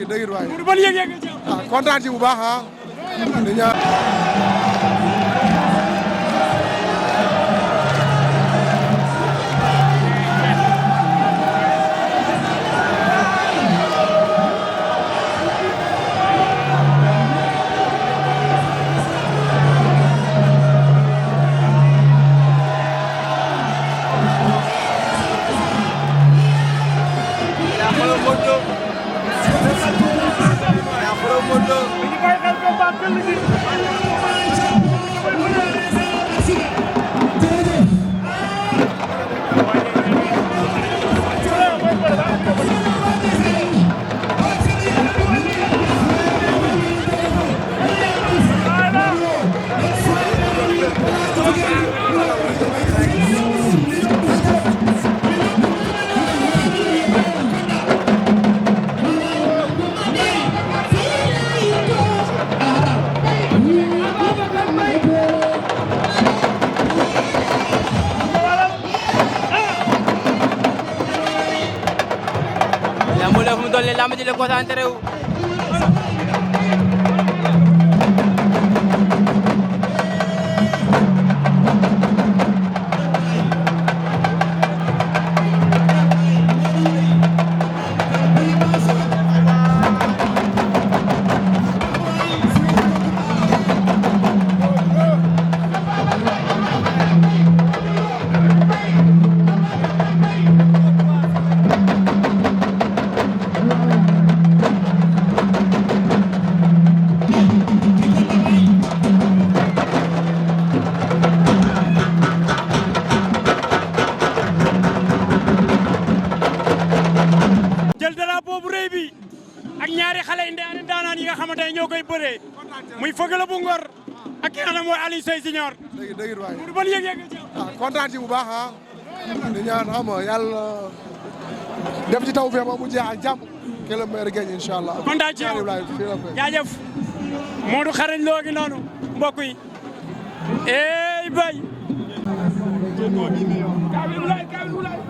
dëgg waay. pour ban yëg-yëg nga ci am. ah kontaan ci bu baax ah. di ñaan. lamb ji la concentré wu ñoo koy bëree muy Feugeula bu Ngor ak ki nga xam ne mooy Aliou Seye Junior. dëgg waay. pour ban yëg-yëg nga ci am. ah kontaan ci bu baax ah. di ñaan xam nga yàlla def ci taw bi ba mu jeex ak jàmm. que le meilleur gagne incha allah. kontaan ci yow jaajëf. Modou Xarañ Lo gi noonu mbokk yi. ey bay. Kabil Wulaay.